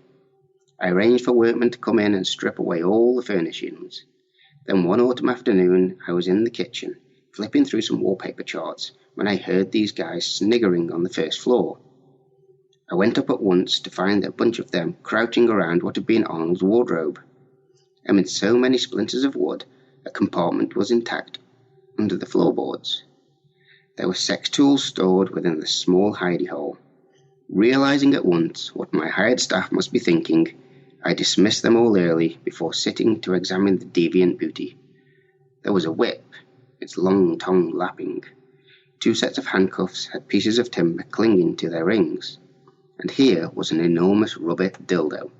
I arranged for workmen to come in and strip away all the furnishings. Then one autumn afternoon, I was in the kitchen, flipping through some wallpaper charts, when I heard these guys sniggering on the first floor. I went up at once to find a bunch of them crouching around what had been Arnold's wardrobe. Amid so many splinters of wood, a compartment was intact under the floorboards. There were sex tools stored within the small hidey hole. Realizing at once what my hired staff must be thinking, I dismissed them all early before sitting to examine the deviant booty. There was a whip, its long tongue lapping. 2 sets of handcuffs had pieces of timber clinging to their rings. And here was an enormous rubber dildo.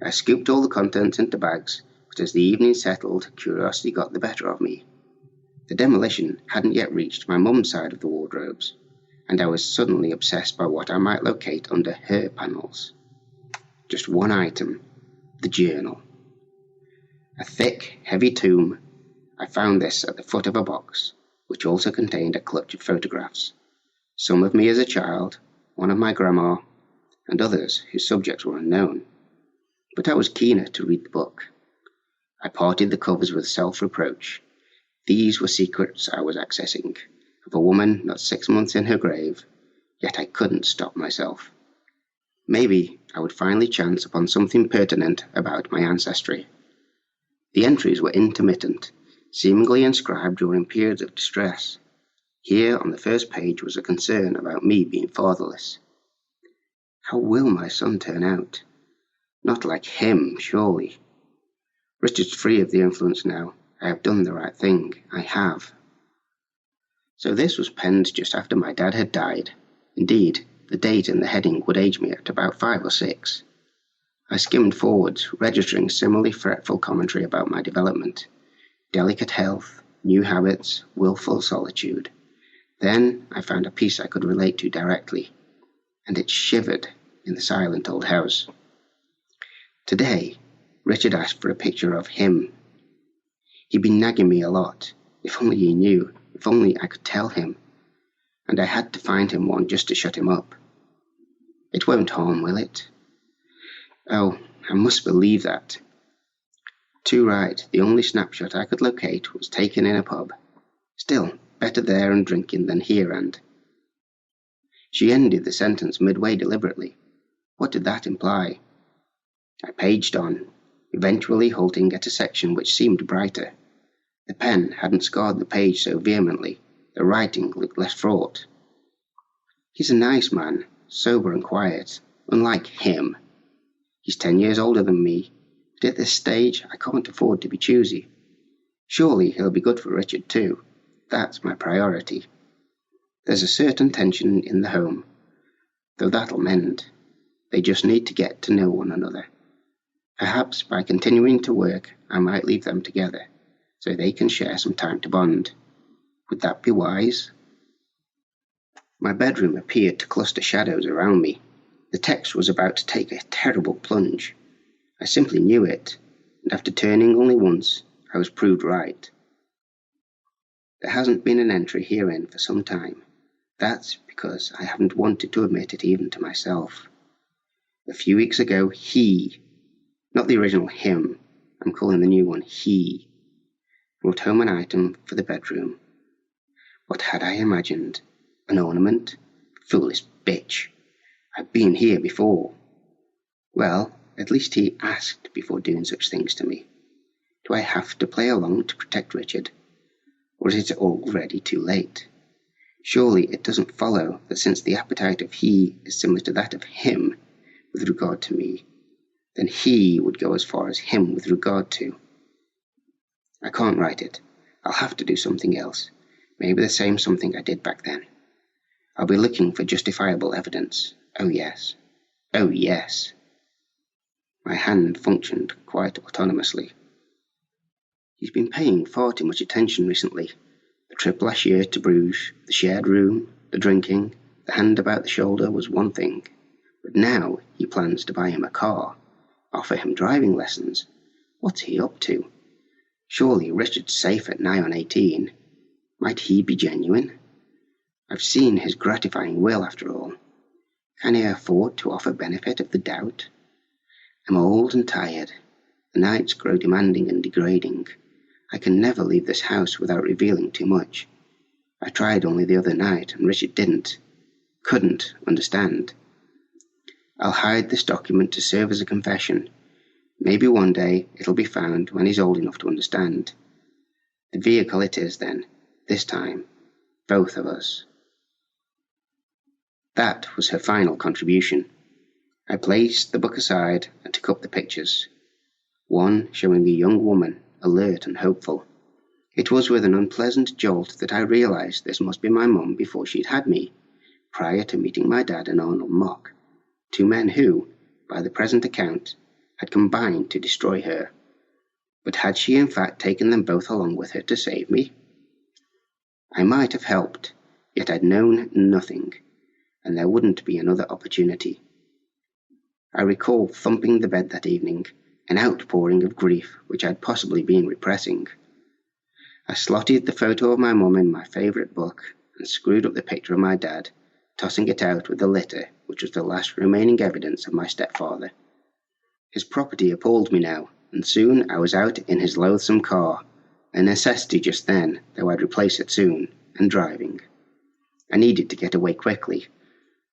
I scooped all the contents into bags, but as the evening settled, curiosity got the better of me. The demolition hadn't yet reached my mum's side of the wardrobes, and I was suddenly obsessed by what I might locate under her panels. Just one item, the journal. A thick, heavy tome. I found this at the foot of a box, which also contained a clutch of photographs. Some of me as a child, one of my grandma, and others whose subjects were unknown. But I was keener to read the book. I parted the covers with self-reproach. These were secrets I was accessing, of a woman not 6 months in her grave, yet I couldn't stop myself. Maybe I would finally chance upon something pertinent about my ancestry. The entries were intermittent, seemingly inscribed during periods of distress. Here on the first page was a concern about me being fatherless. How will my son turn out? Not like him, surely. Richard's free of the influence now. I have done the right thing. I have. So this was penned just after my dad had died. Indeed, the date in the heading would age me at about 5 or 6. I skimmed forwards, registering similarly fretful commentary about my development. Delicate health, new habits, willful solitude. Then I found a piece I could relate to directly, and it shivered in the silent old house. Today, Richard asked for a picture of him. He'd been nagging me a lot. If only he knew, if only I could tell him. And I had to find him one just to shut him up. It won't harm, will it? Oh, I must believe that. Too right, the only snapshot I could locate was taken in a pub. Still, better there and drinking than here and... She ended the sentence midway deliberately. What did that imply? I paged on, eventually halting at a section which seemed brighter. The pen hadn't scarred the page so vehemently. The writing looked less fraught. He's a nice man, sober and quiet, unlike him. He's 10 years older than me, but at this stage I can't afford to be choosy. Surely he'll be good for Richard too. That's my priority. There's a certain tension in the home, though that'll mend. They just need to get to know one another. Perhaps by continuing to work, I might leave them together, so they can share some time to bond. Would that be wise? My bedroom appeared to cluster shadows around me. The text was about to take a terrible plunge. I simply knew it, and after turning only once, I was proved right. There hasn't been an entry herein for some time. That's because I haven't wanted to admit it even to myself. A few weeks ago, he, not the original him, I'm calling the new one he, brought home an item for the bedroom. What had I imagined? An ornament? Foolish bitch. I've been here before. Well, at least he asked before doing such things to me. Do I have to play along to protect Richard? Or is it already too late? Surely it doesn't follow that since the appetite of he is similar to that of him with regard to me, then he would go as far as him with regard to. I can't write it. I'll have to do something else. Maybe the same something I did back then. I'll be looking for justifiable evidence. Oh yes. Oh yes. My hand functioned quite autonomously. He's been paying far too much attention recently. The trip last year to Bruges, the shared room, the drinking, The hand about the shoulder was one thing, but now he plans to buy him a car, offer him driving lessons. What's he up to? Surely Richard's safe at nigh on 18. Might he be genuine? I've seen his gratifying will after all. Can he afford to offer benefit of the doubt? I'm old and tired. The nights grow demanding and degrading. I can never leave this house without revealing too much. I tried only the other night, and Richard couldn't understand. I'll hide this document to serve as a confession. Maybe one day it'll be found when he's old enough to understand. The vehicle it is then, this time, both of us. That was her final contribution. I placed the book aside and took up the pictures. One showing a young woman, alert and hopeful. It was with an unpleasant jolt that I realized this must be my mum before she'd had me, prior to meeting my dad and Arnold Mock, two men who, by the present account, had combined to destroy her. But had she in fact taken them both along with her to save me? I might have helped, yet I'd known nothing, and there wouldn't be another opportunity. I recall thumping the bed that evening, an outpouring of grief which I'd possibly been repressing. I slotted the photo of my mum in my favourite book and screwed up the picture of my dad, tossing it out with the litter which was the last remaining evidence of my stepfather. His property appalled me now, and soon I was out in his loathsome car, a necessity just then, though I'd replace it soon, and driving. I needed to get away quickly.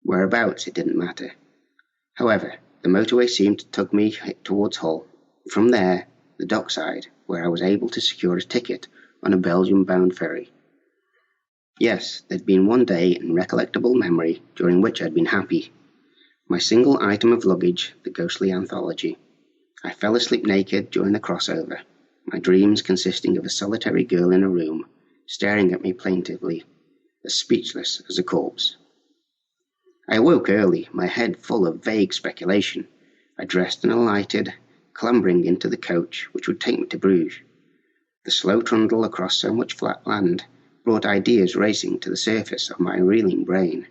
Whereabouts it didn't matter. However, the motorway seemed to tug me towards Hull. From there, the dockside, where I was able to secure a ticket on a Belgium-bound ferry. Yes, there'd been one day in recollectable memory during which I'd been happy. My single item of luggage, the ghostly anthology. I fell asleep naked during the crossover, my dreams consisting of a solitary girl in a room, staring at me plaintively, as speechless as a corpse. I awoke early, my head full of vague speculation. I dressed and alighted, clambering into the coach which would take me to Bruges. The slow trundle across so much flat land brought ideas racing to the surface of my reeling brain.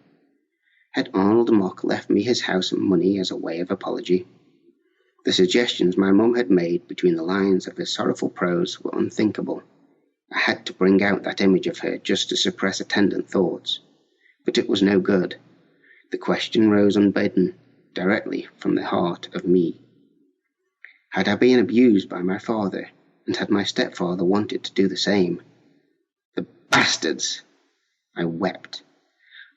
Had Arnold Mock left me his house and money as a way of apology? The suggestions my mum had made between the lines of her sorrowful prose were unthinkable. I had to bring out that image of her just to suppress attendant thoughts. But it was no good. The question rose unbidden, directly from the heart of me. Had I been abused by my father, and had my stepfather wanted to do the same? The bastards! I wept.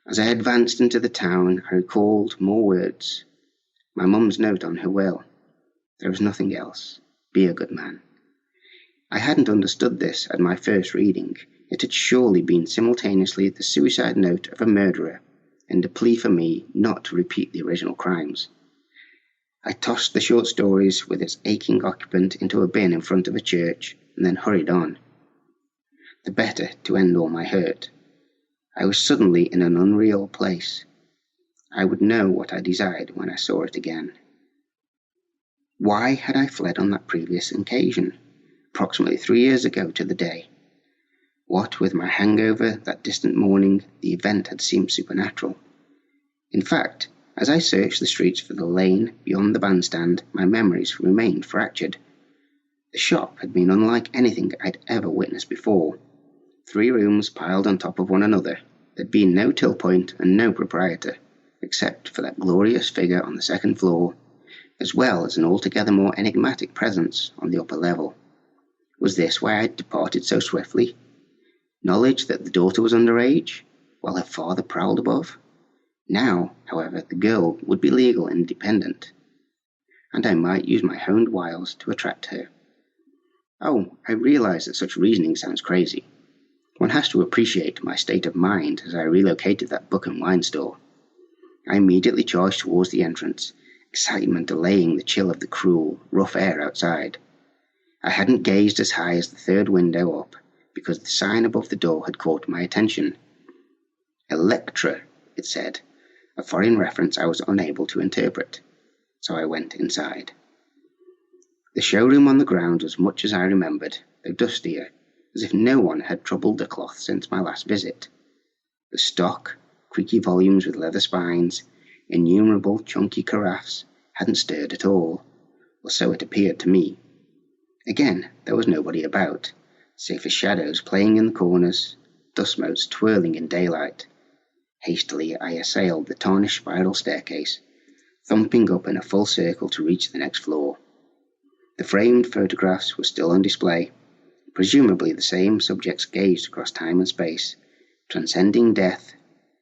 As I advanced into the town, I recalled more words. My mum's note on her will. There is nothing else. Be a good man. I hadn't understood this at my first reading. It had surely been simultaneously the suicide note of a murderer and a plea for me not to repeat the original crimes. I tossed the short stories with its aching occupant into a bin in front of a church and then hurried on. The better to end all my hurt. I was suddenly in an unreal place. I would know what I desired when I saw it again. Why had I fled on that previous occasion, approximately 3 years ago to the day? What with my hangover that distant morning, the event had seemed supernatural. In fact, as I searched the streets for the lane beyond the bandstand, my memories remained fractured. The shop had been unlike anything I'd ever witnessed before. 3 rooms piled on top of one another. There'd been no till point and no proprietor, except for that glorious figure on the second floor, as well as an altogether more enigmatic presence on the upper level. Was this why I'd departed so swiftly? Knowledge that the daughter was underage, while her father prowled above? Now, however, the girl would be legal and independent, and I might use my honed wiles to attract her. Oh, I realize that such reasoning sounds crazy. One has to appreciate my state of mind as I relocated that book and wine store. I immediately charged towards the entrance, excitement allaying the chill of the cruel, rough air outside. I hadn't gazed as high as the 3rd window up, because the sign above the door had caught my attention. Electra, it said, a foreign reference I was unable to interpret, so I went inside. The showroom on the ground was much as I remembered, though dustier, as if no one had troubled the cloth since my last visit. The stock, creaky volumes with leather spines, innumerable chunky carafes, hadn't stirred at all, or so it appeared to me. Again, there was nobody about, save for shadows playing in the corners, dust motes twirling in daylight. Hastily I assailed the tarnished spiral staircase, thumping up in a full circle to reach the next floor. The framed photographs were still on display, presumably the same subjects gazed across time and space, transcending death,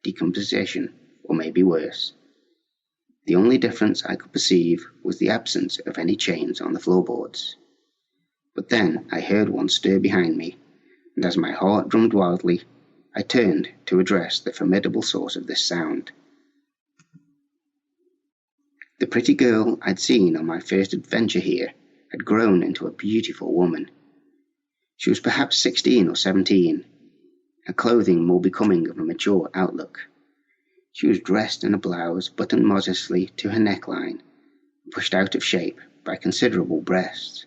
decomposition, or maybe worse. The only difference I could perceive was the absence of any chains on the floorboards. But then I heard one stir behind me, and as my heart drummed wildly, I turned to address the formidable source of this sound. The pretty girl I'd seen on my first adventure here had grown into a beautiful woman. She was perhaps 16 or 17, her clothing more becoming of a mature outlook. She was dressed in a blouse buttoned modestly to her neckline, pushed out of shape by considerable breasts.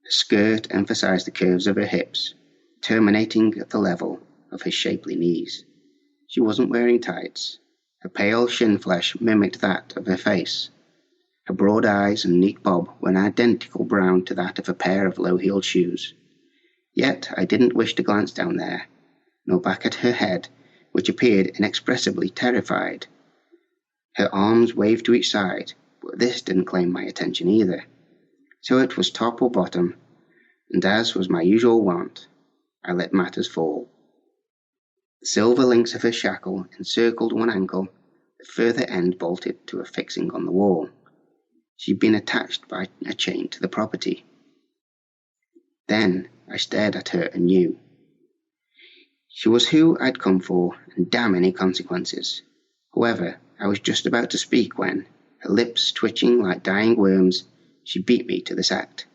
Her skirt emphasized the curves of her hips, terminating at the level of her shapely knees. She wasn't wearing tights. Her pale shin flesh mimicked that of her face. Her broad eyes and neat bob were an identical brown to that of a pair of low-heeled shoes. Yet I didn't wish to glance down there, nor back at her head, which appeared inexpressibly terrified. Her arms waved to each side, but this didn't claim my attention either. So it was top or bottom, and as was my usual wont, I let matters fall. The silver links of her shackle encircled one ankle, the further end bolted to a fixing on the wall. She'd been attached by a chain to the property. Then I stared at her anew. She was who I'd come for, and damn any consequences. However, I was just about to speak when, her lips twitching like dying worms, she beat me to the act.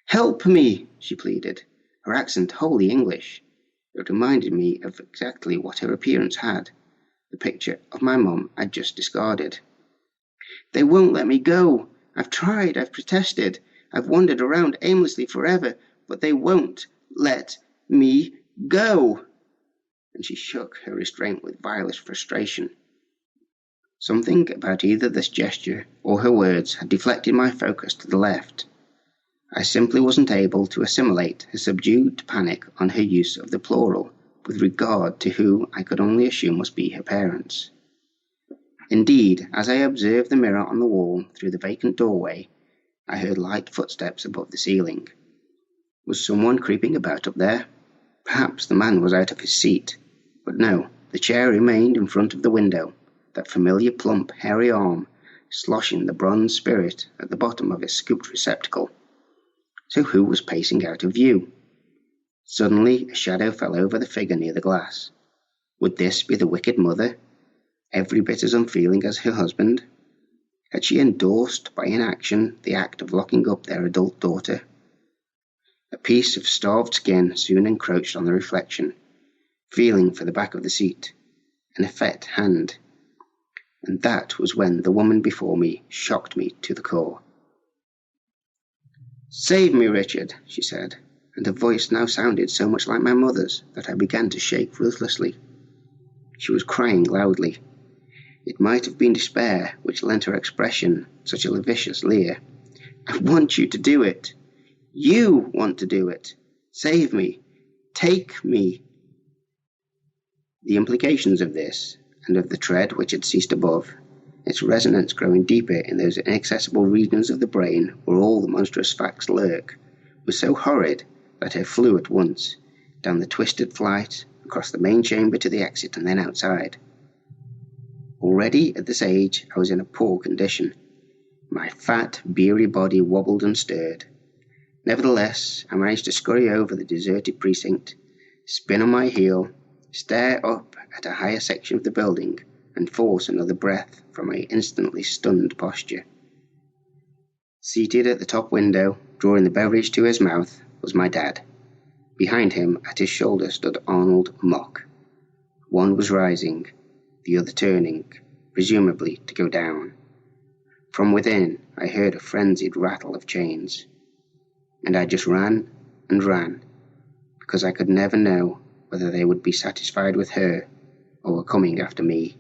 "Help me!" she pleaded, her accent wholly English. It reminded me of exactly what her appearance had, the picture of my mum I'd just discarded. "They won't let me go. I've tried, I've protested, I've wandered around aimlessly forever, but they won't let me go!" And she shook her restraint with vilest frustration. Something about either this gesture or her words had deflected my focus to the left. I simply wasn't able to assimilate her subdued panic on her use of the plural with regard to who I could only assume must be her parents. Indeed, as I observed the mirror on the wall through the vacant doorway, I heard light footsteps above the ceiling. Was someone creeping about up there? Perhaps the man was out of his seat. But no, the chair remained in front of the window, that familiar plump, hairy arm sloshing the bronze spirit at the bottom of its scooped receptacle. So who was pacing out of view? Suddenly a shadow fell over the figure near the glass. Would this be the wicked mother, every bit as unfeeling as her husband? Had she endorsed by inaction the act of locking up their adult daughter? A piece of starved skin soon encroached on the reflection, feeling for the back of the seat, an effete hand. And that was when the woman before me shocked me to the core. "Save me, Richard," she said, and her voice now sounded so much like my mother's that I began to shake ruthlessly. She was crying loudly. It might have been despair which lent her expression such a vicious leer. "I want you to do it. You want to do it. Save me. Take me." The implications of this, and of the tread which had ceased above, its resonance growing deeper in those inaccessible regions of the brain where all the monstrous facts lurk, was so horrid that I flew at once, down the twisted flight, across the main chamber to the exit, and then outside. Already at this age I was in a poor condition. My fat, beery body wobbled and stirred. Nevertheless, I managed to scurry over the deserted precinct, spin on my heel, stare up at a higher section of the building, and force another breath from my instantly stunned posture. Seated at the top window, drawing the beverage to his mouth, was my dad. Behind him, at his shoulder, stood Arnold Mock. One was rising, the other turning, presumably to go down. From within, I heard a frenzied rattle of chains. And I just ran and ran, because I could never know whether they would be satisfied with her or were coming after me.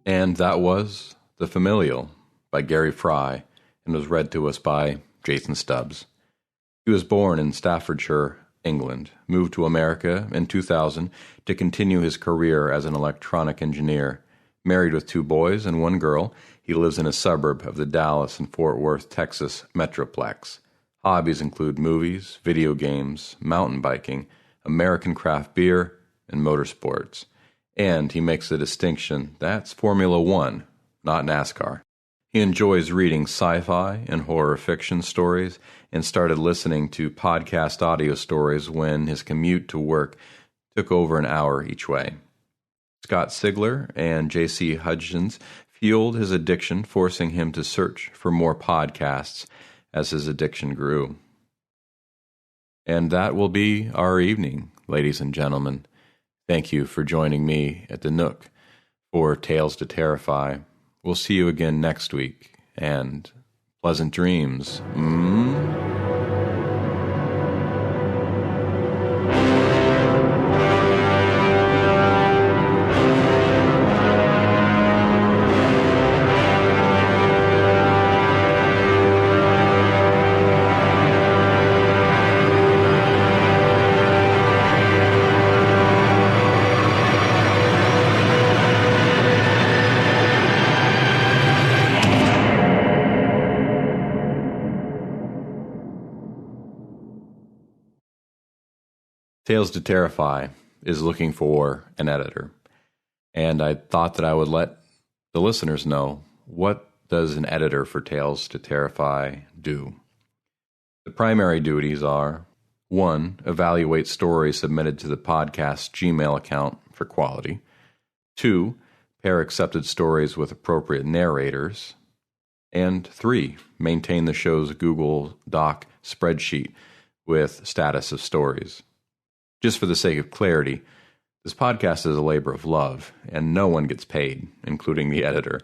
And that was The Familial by Gary Fry and was read to us by Jason Stubbs. He was born in Staffordshire, England, moved to America in 2000 to continue his career as an electronic engineer. Married with 2 boys and 1 girl, he lives in a suburb of the Dallas and Fort Worth, Texas metroplex. Hobbies include movies, video games, mountain biking, American craft beer, and motorsports. And he makes a distinction that's Formula One, not NASCAR. He enjoys reading sci-fi and horror fiction stories and started listening to podcast audio stories when his commute to work took over an hour each way. Scott Sigler and J.C. Hudgens fueled his addiction, forcing him to search for more podcasts as his addiction grew. And that will be our evening, ladies and gentlemen. Thank you for joining me at the Nook for Tales to Terrify. We'll see you again next week, and pleasant dreams. Tales to Terrify is looking for an editor, and I thought that I would let the listeners know, what does an editor for Tales to Terrify do? The primary duties are: 1, evaluate stories submitted to the podcast Gmail account for quality; 2, pair accepted stories with appropriate narrators; and 3, maintain the show's Google Doc spreadsheet with status of stories. Just for the sake of clarity, this podcast is a labor of love, and no one gets paid, including the editor.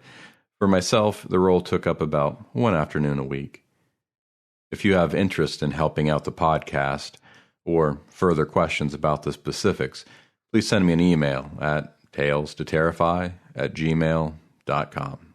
For myself, the role took up about 1 afternoon a week. If you have interest in helping out the podcast, or further questions about the specifics, please send me an email at talestoterrify@gmail.com.